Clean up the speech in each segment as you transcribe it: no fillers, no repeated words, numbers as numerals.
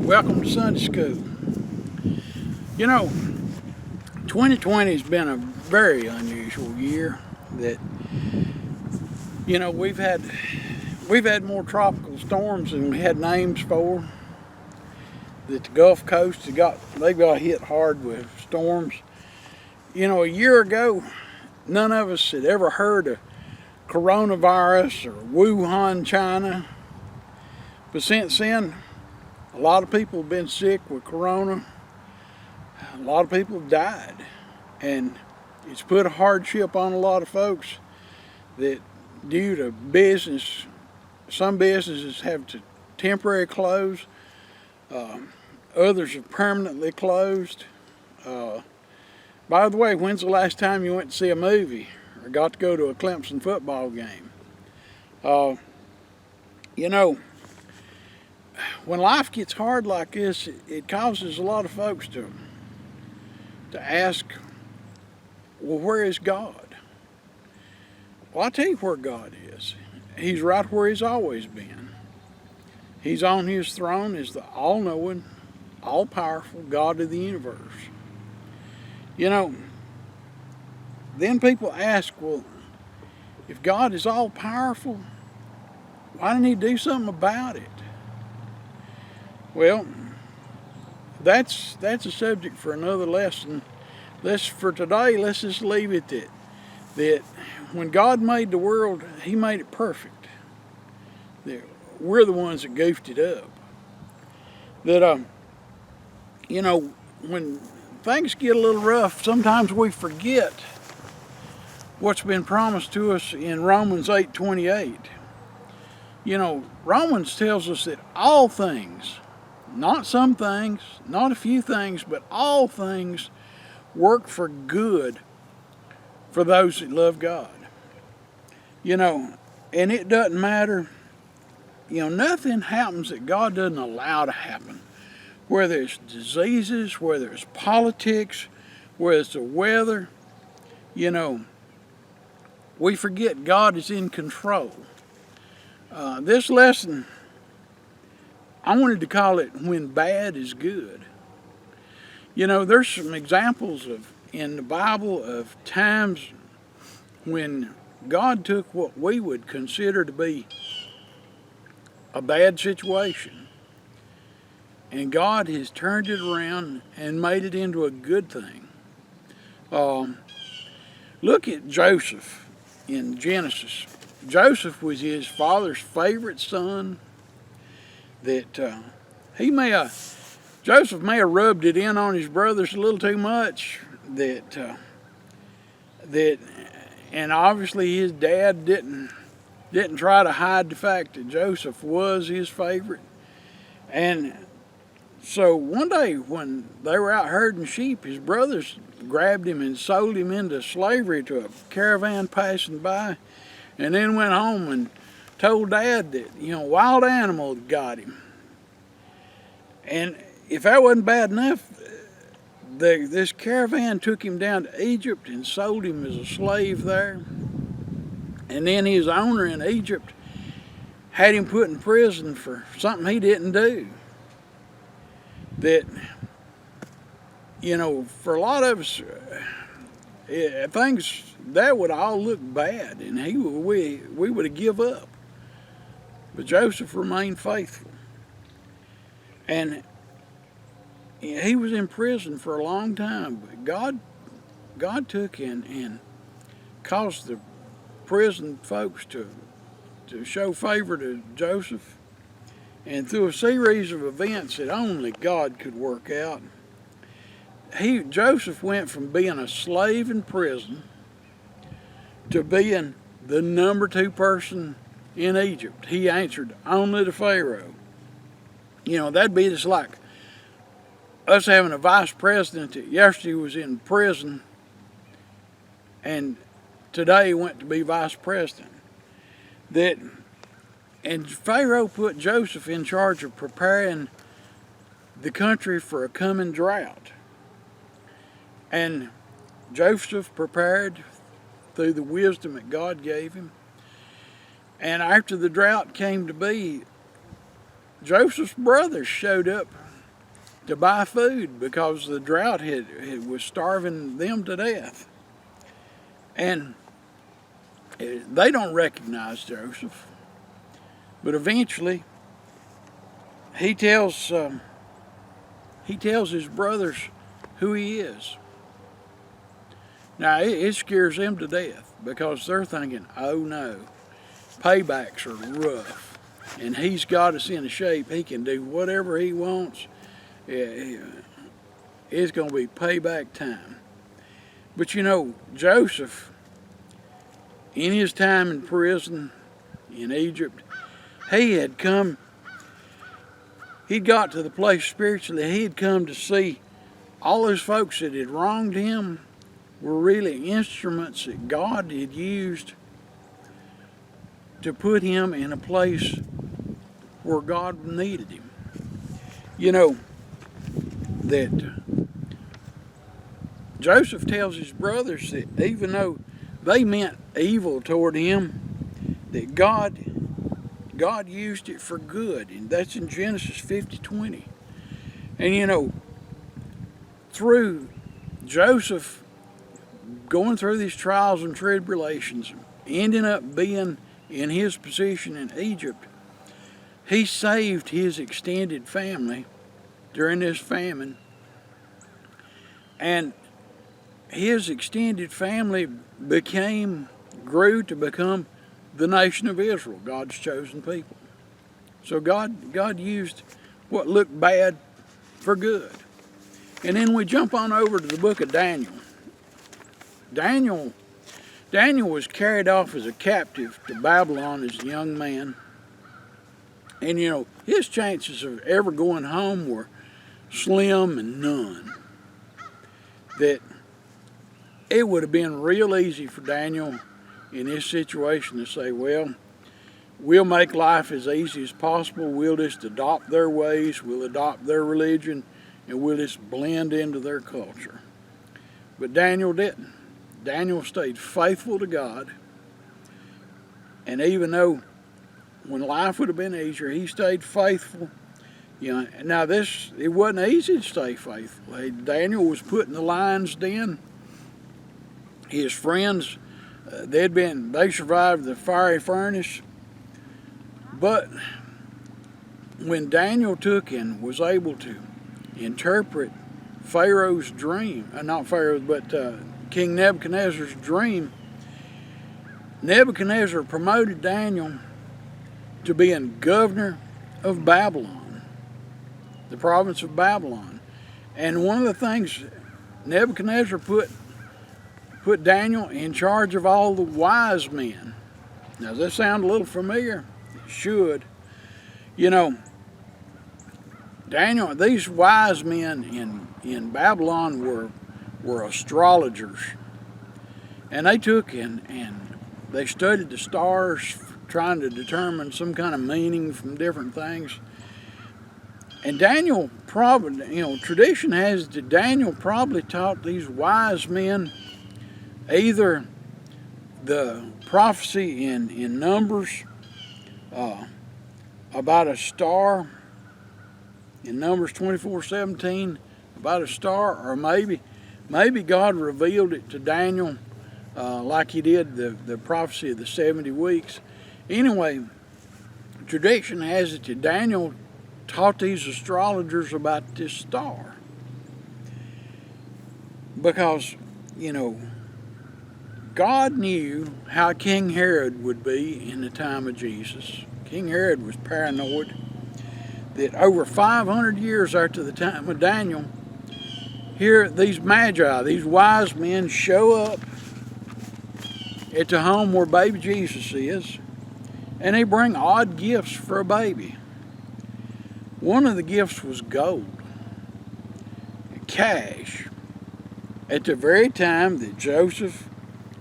Welcome to Sunday School. You know, 2020 has been a very unusual year. That we've had more tropical storms than we had names for. That the Gulf Coast they've got hit hard with storms. A year ago, none of us had ever heard of coronavirus or Wuhan, China. But since then, a lot of people have been sick with corona. A lot of people have died. And it's put a hardship on a lot of folks that due to business, some businesses have to temporarily close. Others have permanently closed. By the way, when's the last time you went to see a movie or got to go to a Clemson football game? When life gets hard like this, it causes a lot of folks to ask, well, where is God? Well, I'll tell you where God is. He's right where He's always been. He's on His throne as the all-knowing, all-powerful God of the universe. Then people ask, well, if God is all-powerful, why didn't He do something about it? Well, that's a subject for another lesson. For today, let's just leave it that when God made the world, He made it perfect. That we're the ones that goofed it up. That, when things get a little rough, sometimes we forget what's been promised to us in Romans 8:28. Romans tells us that all things, not some things, not a few things, but all things work for good for those that love God. And it doesn't matter, nothing happens that God doesn't allow to happen. Whether it's diseases, whether it's politics, whether it's the weather, we forget God is in control. This lesson, I wanted to call it When Bad is Good. There's some examples in the Bible of times when God took what we would consider to be a bad situation, and God has turned it around and made it into a good thing. Look at Joseph in Genesis. Joseph was his father's favorite son. That Joseph may have rubbed it in on his brothers a little too much. And obviously his dad didn't try to hide the fact that Joseph was his favorite. And so one day when they were out herding sheep, his brothers grabbed him and sold him into slavery to a caravan passing by, and then went home and told Dad that, wild animal had got him. And if that wasn't bad enough, this caravan took him down to Egypt and sold him as a slave there. And then his owner in Egypt had him put in prison for something he didn't do. That, for a lot of us, things that would all look bad, and we would have give up. But Joseph remained faithful. And he was in prison for a long time, but God took and caused the prison folks to show favor to Joseph. And through a series of events that only God could work out, Joseph went from being a slave in prison to being the number 2 person in Egypt. He answered only to Pharaoh. That'd be just like us having a vice president that yesterday was in prison and today went to be vice president. And Pharaoh put Joseph in charge of preparing the country for a coming drought. And Joseph prepared through the wisdom that God gave him. And after the drought came to be, Joseph's brothers showed up to buy food because the drought was starving them to death. And they don't recognize Joseph. But eventually, he tells his brothers who he is. Now, it scares them to death because they're thinking, oh no, paybacks are rough. And he's got us in a shape. He can do whatever he wants. It's going to be payback time. But you know, Joseph, in his time in prison in Egypt, he'd got to the place spiritually, he'd come to see all those folks that had wronged him were really instruments that God had used to put him in a place where God needed him. You know, that Joseph tells his brothers that even though they meant evil toward him, that God used it for good, and that's in Genesis 50:20. And you know, through Joseph going through these trials and tribulations, ending up being in his position in Egypt, he saved his extended family during this famine, and his extended family grew to become the nation of Israel, God's chosen people. So God used what looked bad for good. And then we jump on over to the book of Daniel. Daniel was carried off as a captive to Babylon as a young man. And you know, his chances of ever going home were slim and none. That it would have been real easy for Daniel in this situation to say, well, we'll make life as easy as possible. We'll just adopt their ways, we'll adopt their religion, and we'll just blend into their culture. But Daniel didn't. Daniel stayed faithful to God. And even though when life would have been easier, he stayed faithful. You know, now it wasn't easy to stay faithful. Daniel was put in the lion's den. His friends, they survived the fiery furnace. But when Daniel took and was able to interpret Pharaoh's dream, not Pharaoh's, but King Nebuchadnezzar's dream, Nebuchadnezzar promoted Daniel to being governor of Babylon, the province of Babylon. And one of the things Nebuchadnezzar put Daniel in charge of all the wise men. Now, does that sound a little familiar? It should. You know, Daniel, these wise men in Babylon were astrologers. And they took and they studied the stars, trying to determine some kind of meaning from different things. And Daniel probably, you know, tradition has it that Daniel probably taught these wise men either the prophecy in Numbers about a star, in Numbers 24:17, about a star, or maybe God revealed it to Daniel like he did the prophecy of the 70 weeks. Anyway, tradition has it that Daniel taught these astrologers about this star. Because, you know, God knew how King Herod would be in the time of Jesus. King Herod was paranoid that over 500 years after the time of Daniel, here these magi, these wise men, show up at the home where baby Jesus is, and they bring odd gifts for a baby. One of the gifts was gold, cash, at the very time that Joseph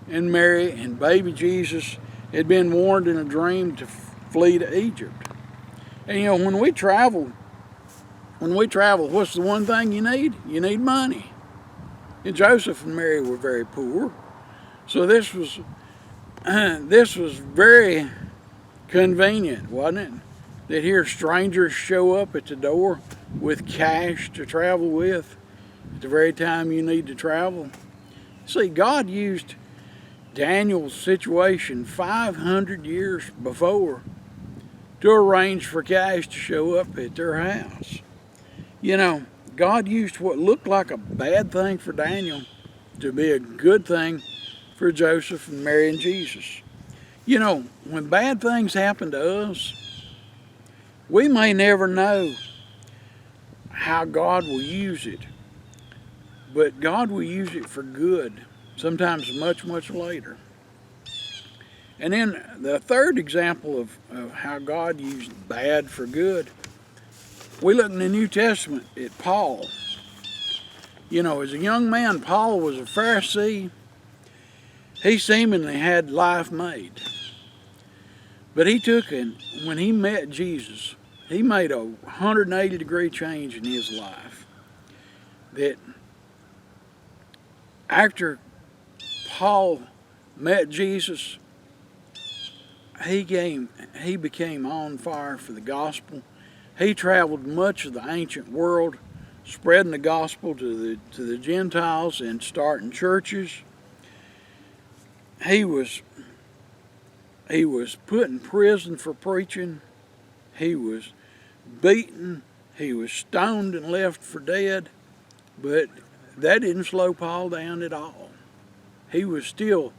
and Mary and baby Jesus had been warned in a dream to flee to Egypt. And you know, when we travel, what's the one thing you need? You need money. And Joseph and Mary were very poor, so this was very convenient, wasn't it? That here strangers show up at the door with cash to travel with at the very time you need to travel. See, God used Daniel's situation 500 years before to arrange for cash to show up at their house. You know, God used what looked like a bad thing for Daniel to be a good thing for Joseph and Mary and Jesus. You know, when bad things happen to us, we may never know how God will use it, but God will use it for good, sometimes much, much later. And then the third example of how God used bad for good, we look in the New Testament at Paul. You know, as a young man, Paul was a Pharisee. He seemingly had life made. But he took and when he met Jesus, he made a 180-degree change in his life. That after Paul met Jesus, he became on fire for the gospel. He traveled much of the ancient world, spreading the gospel to the Gentiles and starting churches. He was put in prison for preaching. He was beaten. He was stoned and left for dead. But that didn't slow Paul down at all. He was still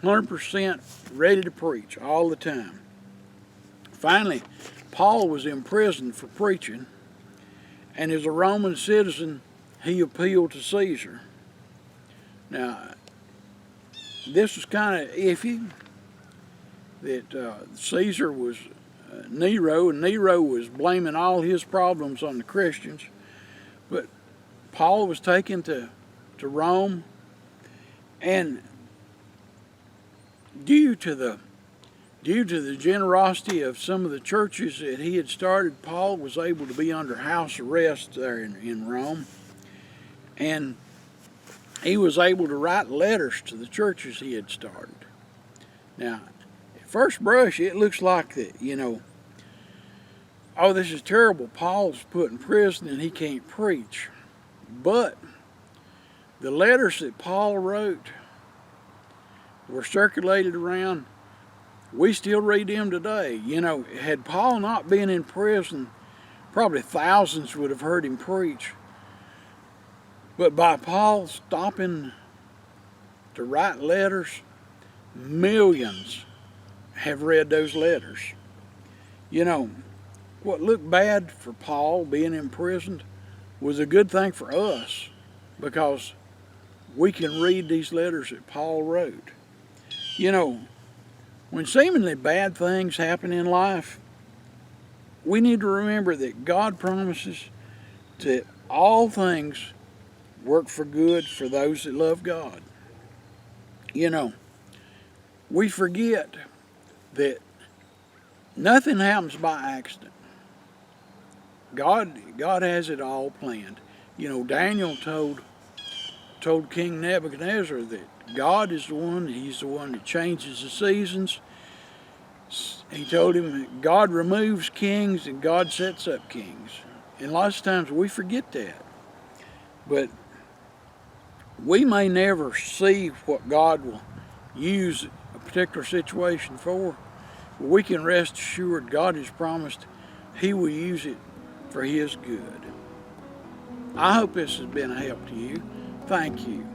100% ready to preach all the time. Finally, Paul was imprisoned for preaching, and as a Roman citizen, he appealed to Caesar. Now, this was kind of iffy, that Caesar was Nero, and Nero was blaming all his problems on the Christians. But Paul was taken to Rome, and due to the generosity of some of the churches that he had started, Paul was able to be under house arrest there in Rome. And he was able to write letters to the churches he had started. Now, at first brush, it looks like that, you know, oh, this is terrible. Paul's put in prison and he can't preach. But the letters that Paul wrote were circulated around. We still read them today. You know, had Paul not been in prison, probably thousands would have heard him preach. But by Paul stopping to write letters, millions have read those letters. You know, what looked bad for Paul being imprisoned was a good thing for us, because we can read these letters that Paul wrote. You know, when seemingly bad things happen in life, we need to remember that God promises that all things work for good for those that love God. You know, we forget that nothing happens by accident. God has it all planned. You know, Daniel told King Nebuchadnezzar that God is the one, he's the one that changes the seasons. He told him that God removes kings and God sets up kings. And lots of times we forget that. But we may never see what God will use a particular situation for, but we can rest assured God has promised he will use it for his good. I hope this has been a help to you. Thank you.